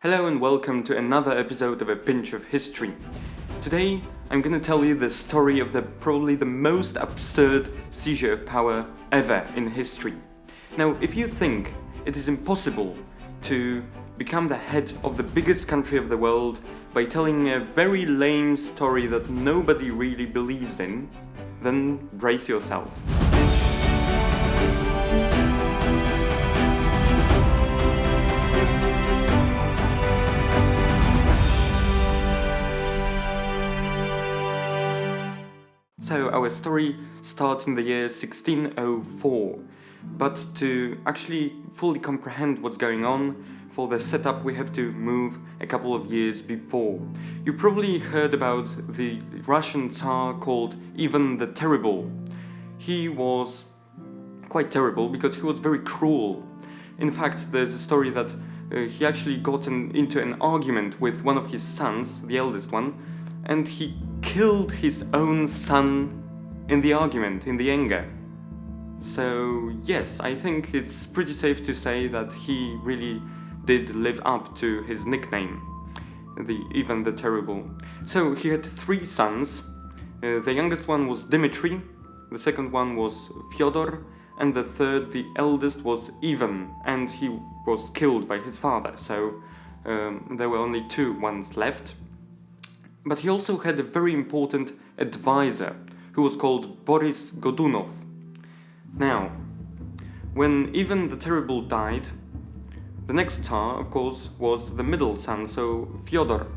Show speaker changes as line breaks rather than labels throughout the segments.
Hello and welcome to another episode of A Pinch of History. Today I'm gonna tell you the story of probably the most absurd seizure of power ever in history. Now, if you think it is impossible to become the head of the biggest country of the world by telling a very lame story that nobody really believes in, then brace yourself. So our story starts in the year 1604, but to actually fully comprehend what's going on, for the setup we have to move a couple of years before. You probably heard about the Russian Tsar called Ivan the Terrible. He was quite terrible because he was very cruel. In fact, there's a story that he actually got into an argument with one of his sons, the eldest one, and he killed his own son in the argument, in the anger. So yes, I think it's pretty safe to say that he really did live up to his nickname, Ivan the Terrible. So he had three sons. The youngest one was Dimitri, the second one was Fyodor, and the third, the eldest, was Ivan, and he was killed by his father, so there were only two ones left. But he also had a very important advisor, who was called Boris Godunov. Now, when Ivan the Terrible died, the next Tsar, of course, was the middle son, so Fyodor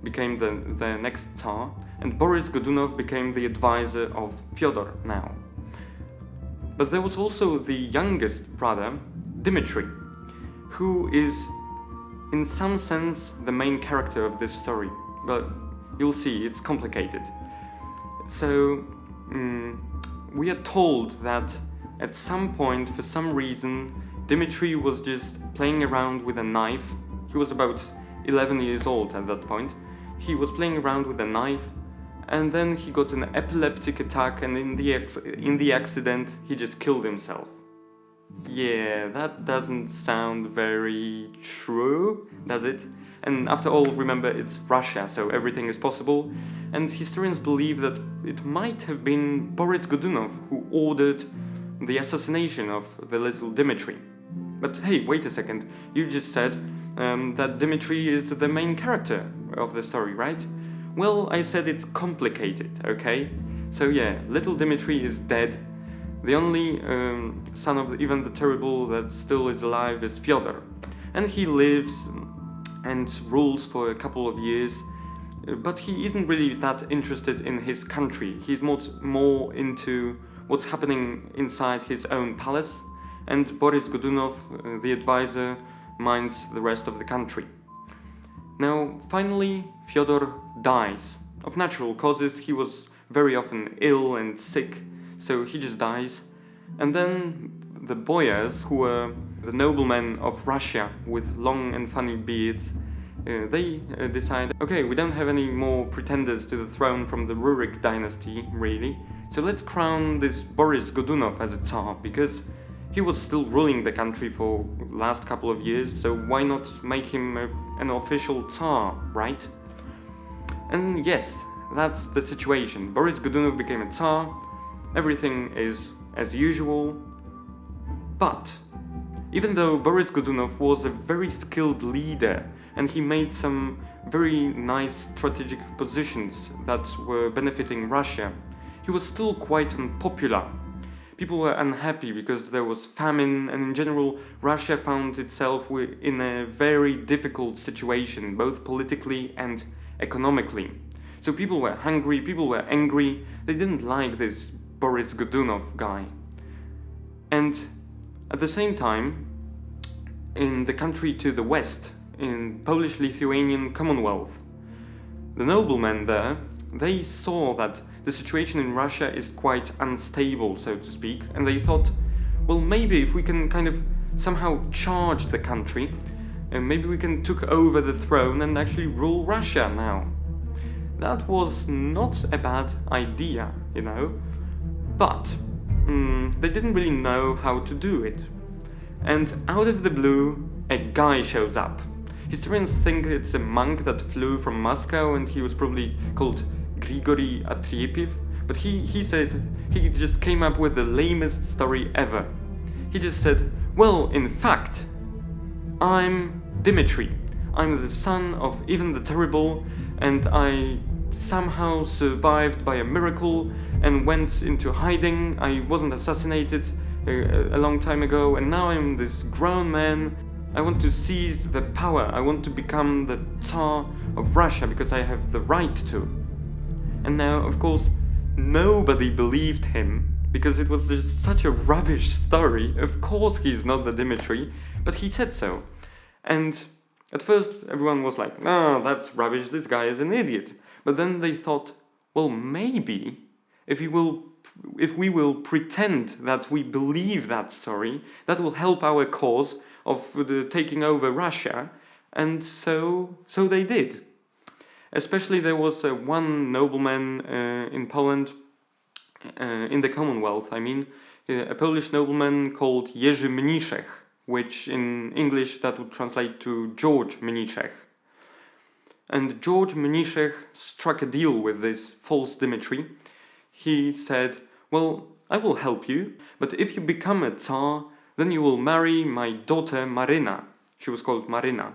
became the next Tsar, and Boris Godunov became the advisor of Fyodor now. But there was also the youngest brother, Dimitri, who is, in some sense, the main character of this story. But you'll see, it's complicated. So, we are told that at some point, for some reason, Dimitri was just playing around with a knife. He was about 11 years old at that point. He was playing around with a knife, and then he got an epileptic attack, and in the accident, he just killed himself. Yeah, that doesn't sound very true, does it? And after all, remember, it's Russia, so everything is possible. And historians believe that it might have been Boris Godunov who ordered the assassination of the little Dimitri. But hey, wait a second, you just said that Dimitri is the main character of the story, right? Well, I said it's complicated, okay? So yeah, little Dimitri is dead. The only son of Ivan the Terrible that still is alive is Fyodor. And he lives and rules for a couple of years, but he isn't really that interested in his country. He's more into what's happening inside his own palace, and Boris Godunov, the advisor, minds the rest of the country. Now, finally, Fyodor dies. Of natural causes, he was very often ill and sick, so he just dies. And then the boyars, who were the noblemen of Russia with long and funny beards, they decide, okay, we don't have any more pretenders to the throne from the Rurik dynasty, really, so let's crown this Boris Godunov as a Tsar, because he was still ruling the country for the last couple of years, so why not make him an official Tsar, right? And yes, that's the situation. Boris Godunov became a Tsar, everything is as usual, but even though Boris Godunov was a very skilled leader and he made some very nice strategic positions that were benefiting Russia, he was still quite unpopular. People were unhappy because there was famine, and in general, Russia found itself in a very difficult situation, both politically and economically. So people were hungry, people were angry, they didn't like this Boris Godunov guy. And at the same time, in the country to the west, in Polish-Lithuanian Commonwealth, the noblemen there, they saw that the situation in Russia is quite unstable, so to speak, and they thought, well, maybe if we can kind of somehow charge the country, and maybe we can take over the throne and actually rule Russia now. That was not a bad idea, you know, but they didn't really know how to do it. And out of the blue, a guy shows up. Historians think it's a monk that flew from Moscow, and he was probably called Grigori Atriepiv, but he said he just came up with the lamest story ever. He just said, well, in fact, I'm Dimitri. I'm the son of Ivan the Terrible, and I somehow survived by a miracle and went into hiding. I wasn't assassinated a long time ago, and now I'm this grown man. I want to seize the power. I want to become the Tsar of Russia because I have the right to. And now, of course, nobody believed him because it was just such a rubbish story. Of course he's not the Dimitri, but he said so. And at first everyone was like, no, that's rubbish, this guy is an idiot. But then they thought, well, maybe if we will pretend that we believe that story, that will help our cause of taking over Russia. And so they did. Especially there was one nobleman in Poland, in the Commonwealth, I mean, a Polish nobleman called Jerzy Mniszek, which in English that would translate to George Mniszek. And George Mniszek struck a deal with this false Dimitri. He said, well, I will help you, but if you become a Tsar, then you will marry my daughter Marina. She was called Marina.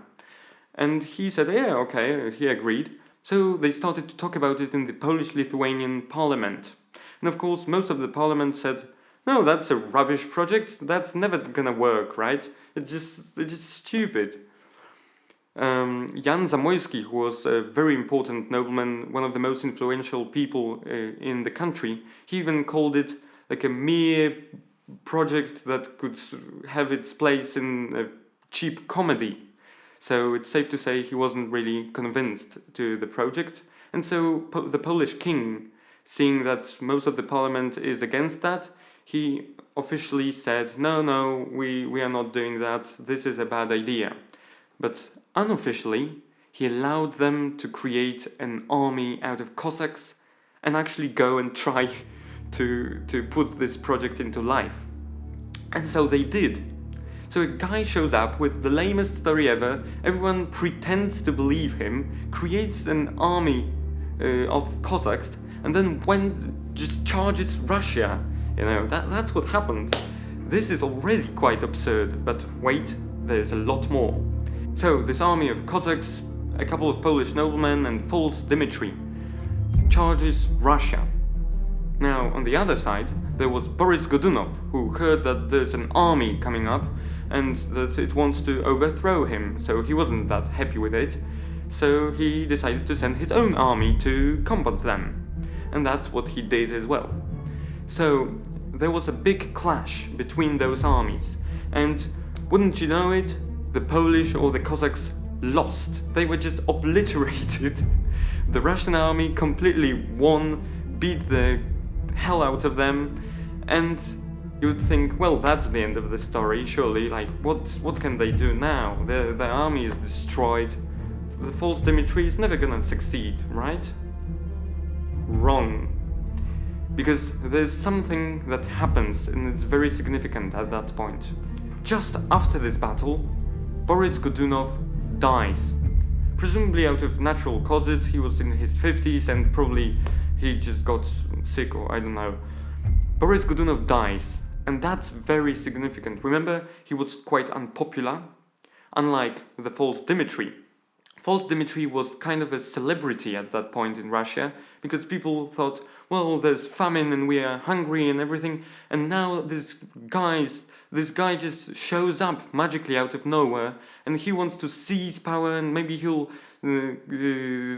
And he said, yeah, okay, he agreed. So they started to talk about it in the Polish-Lithuanian parliament. And of course, most of the parliament said, no, that's a rubbish project, that's never gonna work, right? It's just stupid. Jan Zamoyski, who was a very important nobleman, one of the most influential people in the country, he even called it like a mere project that could have its place in a cheap comedy. So it's safe to say he wasn't really convinced to the project. And so the Polish king, seeing that most of the parliament is against that, he officially said, no, we are not doing that, this is a bad idea. But unofficially, he allowed them to create an army out of Cossacks and actually go and try to put this project into life. And so they did. So a guy shows up with the lamest story ever, everyone pretends to believe him, creates an army of Cossacks, and then just charges Russia. You know, that's what happened. This is already quite absurd, but wait, there's a lot more. So this army of Cossacks, a couple of Polish noblemen and false Dimitri charges Russia. Now, on the other side, there was Boris Godunov, who heard that there's an army coming up and that it wants to overthrow him, so he wasn't that happy with it. So he decided to send his own army to combat them. And that's what he did as well. So there was a big clash between those armies, and wouldn't you know it, the Polish or the Cossacks lost. They were just obliterated. The Russian army completely won, beat the hell out of them, and you would think, well, that's the end of the story, surely, like, what can they do now? Their army is destroyed. The false Dimitri is never gonna succeed, right? Wrong. Because there's something that happens, and it's very significant at that point. Just after this battle, Boris Godunov dies. Presumably out of natural causes. He was in his 50s and probably he just got sick, or I don't know. Boris Godunov dies, and that's very significant. Remember, he was quite unpopular, unlike the false Dimitri. False Dimitri was kind of a celebrity at that point in Russia, because people thought, well, there's famine and we are hungry and everything, and now this guy just shows up magically out of nowhere, and he wants to seize power, and maybe he'll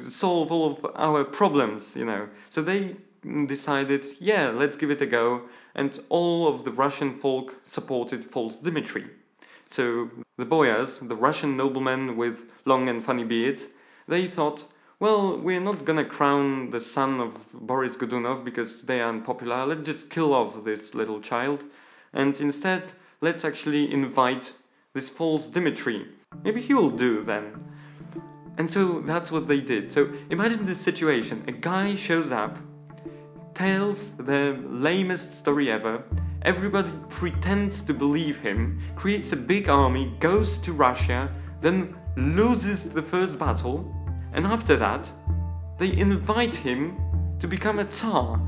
solve all of our problems, you know. So they decided, yeah, let's give it a go, and all of the Russian folk supported false Dimitri. So the boyars, the Russian noblemen with long and funny beards, they thought, well, we're not gonna crown the son of Boris Godunov because they are unpopular, let's just kill off this little child, and instead, let's actually invite this false Dimitri. Maybe he will do then. And so that's what they did. So imagine this situation, a guy shows up, tells the lamest story ever, everybody pretends to believe him, creates a big army, goes to Russia, then loses the first battle, and after that, they invite him to become a Tsar.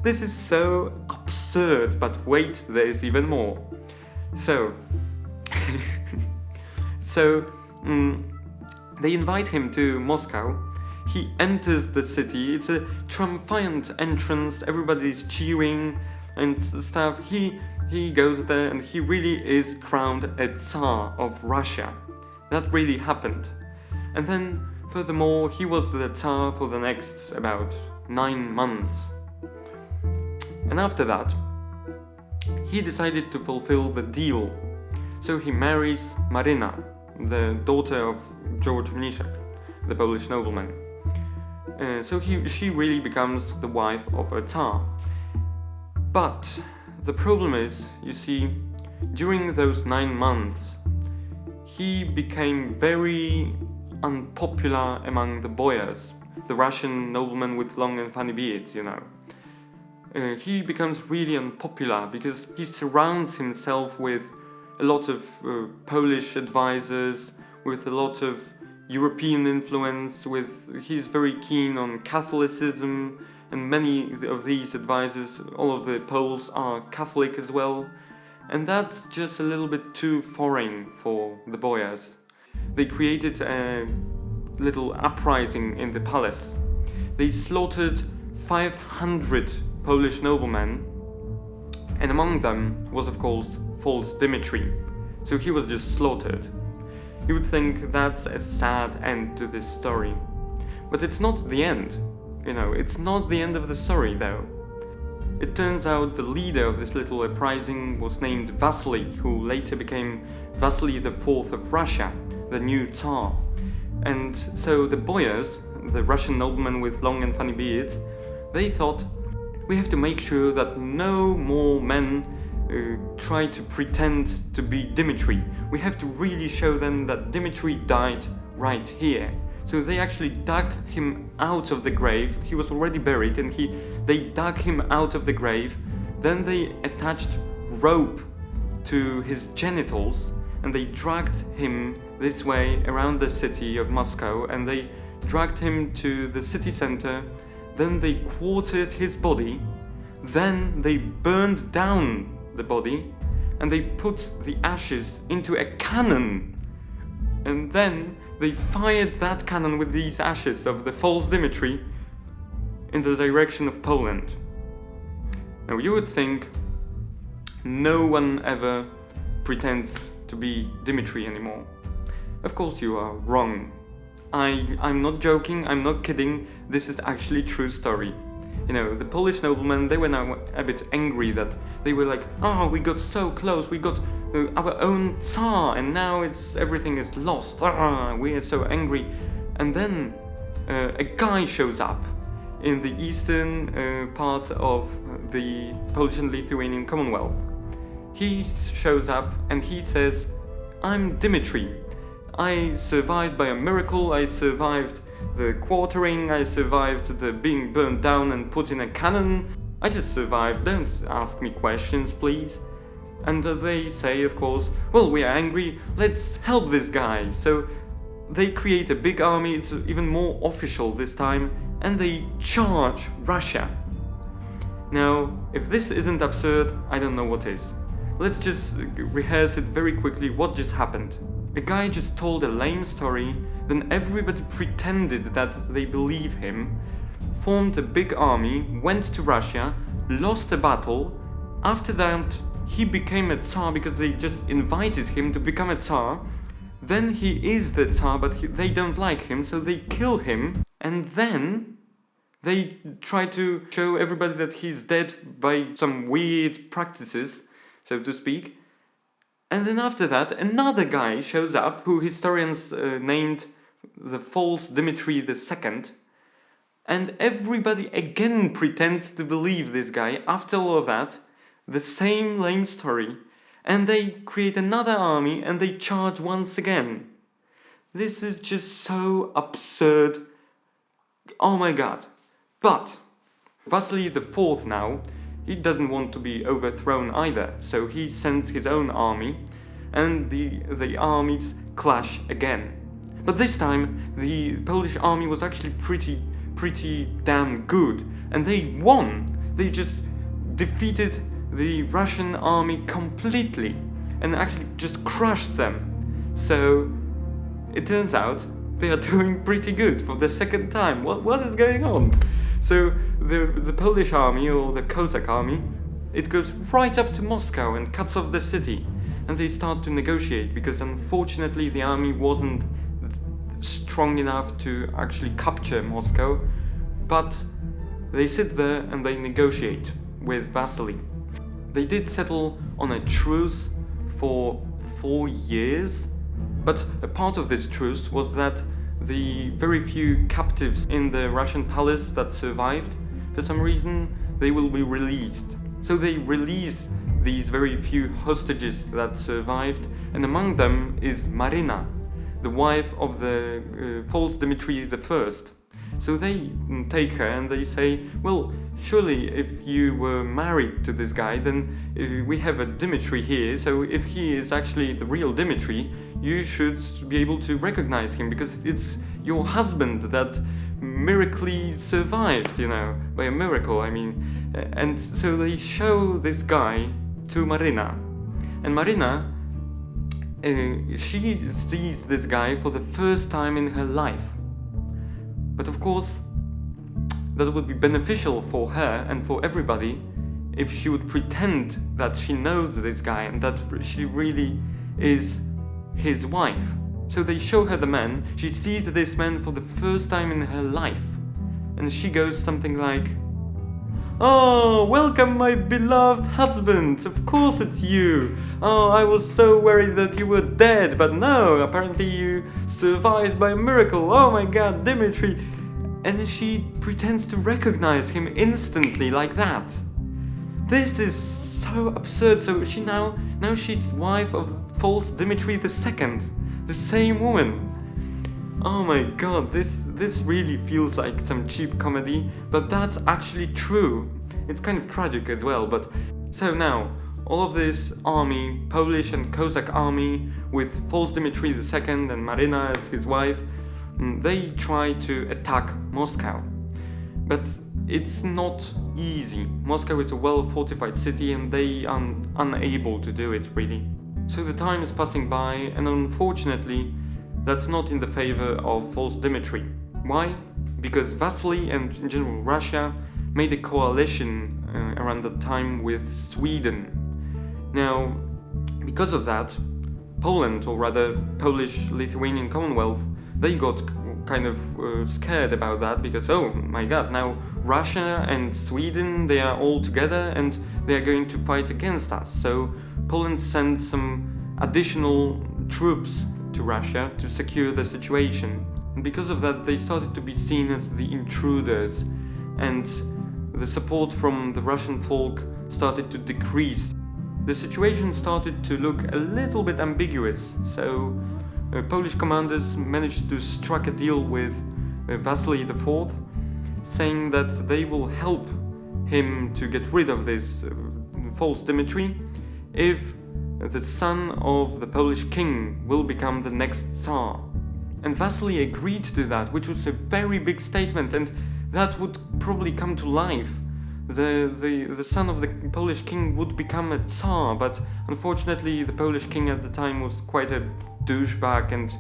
This is so absurd, but wait, there's even more. So, they invite him to Moscow. He enters the city. It's a triumphant entrance. Everybody's cheering and stuff. He goes there and he really is crowned a Tsar of Russia. That really happened. And then, furthermore, he was the Tsar for the next about 9 months. And after that, he decided to fulfill the deal. So he marries Marina, the daughter of George Mniszek, the Polish nobleman. So she really becomes the wife of a Tsar. But the problem is, you see, during those 9 months, he became very unpopular among the boyars, the Russian noblemen with long and funny beards, you know. He becomes really unpopular because he surrounds himself with a lot of Polish advisors, with a lot of European influence, he's very keen on Catholicism, and many of these advisors, all of the Poles, are Catholic as well, and that's just a little bit too foreign for the boyars. They created a little uprising in the palace. They slaughtered 500 Polish noblemen, and among them was of course False Dimitri, so he was just slaughtered. You would think that's a sad end to this story, but it's not the end. You know, it's not the end of the story though. It turns out the leader of this little uprising was named Vasily, who later became Vasily IV of Russia, the new Tsar. And so the boyars, the Russian noblemen with long and funny beards, they thought, we have to make sure that no more men try to pretend to be Dimitri. We have to really show them that Dimitri died right here. So they actually dug him out of the grave. He was already buried, and they dug him out of the grave. Then they attached rope to his genitals, and they dragged him this way around the city of Moscow, and they dragged him to the city center. Then they quartered his body. Then they burned down the body, and they put the ashes into a cannon, and then they fired that cannon with these ashes of the false Dimitri in the direction of Poland. Now you would think no one ever pretends to be Dimitri anymore. Of course you are wrong. I'm not joking, I'm not kidding, this is actually a true story. You know, the Polish noblemen, they were now a bit angry that they were like, oh, we got so close, we got our own Tsar, and now everything is lost, we are so angry. And then a guy shows up in the eastern part of the Polish and Lithuanian Commonwealth. He shows up and he says, I'm Dimitri. I survived by a miracle, I survived the quartering, I survived the being burned down and put in a cannon. I just survived, don't ask me questions, please. And they say, of course, well, we are angry, let's help this guy. So they create a big army, it's even more official this time, and they charge Russia. Now, if this isn't absurd, I don't know what is. Let's just rehearse it very quickly, what just happened. A guy just told a lame story, then everybody pretended that they believe him, formed a big army, went to Russia, lost a battle. After that, he became a Tsar because they just invited him to become a Tsar. Then he is the Tsar, but they don't like him, so they kill him. And then they try to show everybody that he's dead by some weird practices, so to speak. And then after that, another guy shows up, who historians named the false Dimitri II. And everybody again pretends to believe this guy. After all of that, the same lame story. And they create another army and they charge once again. This is just so absurd. Oh my god. But Vasily IV now, he doesn't want to be overthrown either, so he sends his own army, and the armies clash again. But this time, the Polish army was actually pretty damn good, and they won. They just defeated the Russian army completely, and actually just crushed them. So it turns out they are doing pretty good for the second time. What is going on? So the Polish army, or the Cossack army, it goes right up to Moscow and cuts off the city, and they start to negotiate, because unfortunately the army wasn't strong enough to actually capture Moscow, but they sit there and they negotiate with Vasily. They did settle on a truce for 4 years, but a part of this truce was that the very few captives in the Russian palace that survived, for some reason, they will be released. So they release these very few hostages that survived, and among them is Marina, the wife of the False Dimitri I. So they take her and they say, well, surely if you were married to this guy, then we have a Dimitri here, so if he is actually the real Dimitri, you should be able to recognize him, because it's your husband that miraculously survived, by a miracle, I mean. And so they show this guy to Marina, and Marina, she sees this guy for the first time in her life. But of course, that would be beneficial for her and for everybody if she would pretend that she knows this guy and that she really is his wife. So they show her the man, she sees this man for the first time in her life, and she goes something like, "Oh, welcome my beloved husband, of course it's you. Oh, I was so worried that you were dead, but no, apparently you survived by a miracle. Oh my god, Dimitri." And she pretends to recognize him instantly like that. This is so absurd. So now she's wife of False Dimitri II, the same woman. Oh my god, this really feels like some cheap comedy, but that's actually true. It's kind of tragic as well, but... So now, all of this army, Polish and Cossack army, with False Dimitri II and Marina as his wife, they try to attack Moscow. But it's not easy. Moscow is a well-fortified city and they are unable to do it, really. So the time is passing by, and unfortunately, that's not in the favor of False Dimitri. Why? Because Vasily and in general Russia made a coalition around that time with Sweden. Now, because of that, Poland, or rather Polish-Lithuanian Commonwealth, they got kind of scared about that, because oh my god, now Russia and Sweden, they are all together and they are going to fight against us. So Poland sent some additional troops to Russia to secure the situation. And because of that, they started to be seen as the intruders, and the support from the Russian folk started to decrease. The situation started to look a little bit ambiguous, so Polish commanders managed to strike a deal with Vasily IV, saying that they will help him to get rid of this False Dimitri if the son of the Polish king will become the next Tsar. And Vasily agreed to that, which was a very big statement, and that would probably come to life. The son of the Polish king would become a Tsar, but unfortunately the Polish king at the time was quite a douchebag and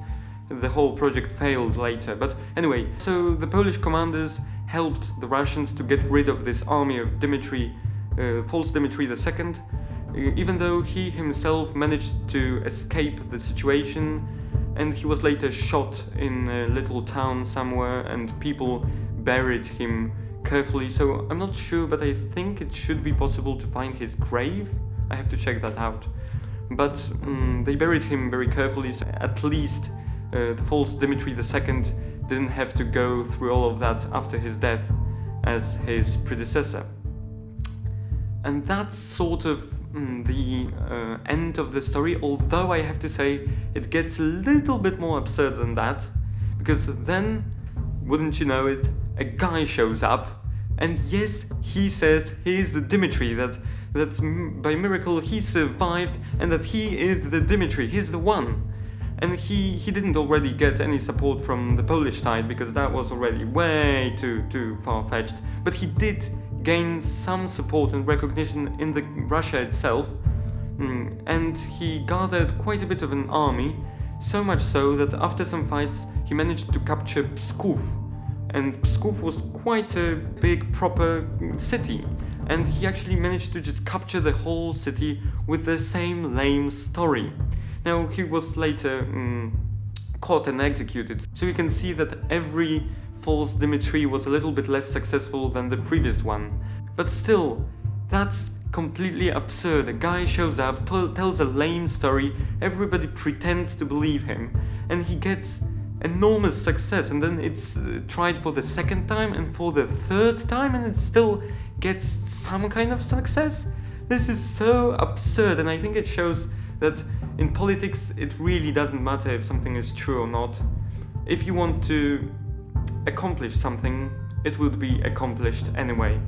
the whole project failed later. But anyway, so the Polish commanders helped the Russians to get rid of this army of False Dimitri II, even though he himself managed to escape the situation, and he was later shot in a little town somewhere and people buried him carefully. So I'm not sure, but I think it should be possible to find his grave. I have to check that out. But they buried him very carefully, so at least the False Dimitri II didn't have to go through all of that after his death as his predecessor. And that's sort of the end of the story, although I have to say it gets a little bit more absurd than that, because then, wouldn't you know it, a guy shows up, and yes, he says he is the Dimitri, that by miracle he survived, and that he is the Dimitri, he's the one. And he didn't already get any support from the Polish side, because that was already way too far-fetched. But he did gain some support and recognition in the Russia itself, and he gathered quite a bit of an army, so much so that after some fights he managed to capture Pskov. And Pskov was quite a big proper city, and he actually managed to just capture the whole city with the same lame story. Now, he was later caught and executed, so you can see that every False Dimitri was a little bit less successful than the previous one. But still, that's completely absurd. A guy shows up, tells a lame story, everybody pretends to believe him, and he gets enormous success, and then it's tried for the second time and for the third time, and it still gets some kind of success. This is so absurd, and I think it shows that in politics it really doesn't matter if something is true or not. If you want to accomplish something, it would be accomplished anyway.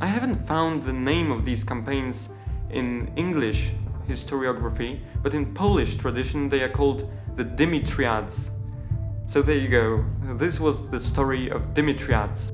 I haven't found the name of these campaigns in English historiography, but in Polish tradition they are called the Dimitriads. So there you go, this was the story of Dimitriads.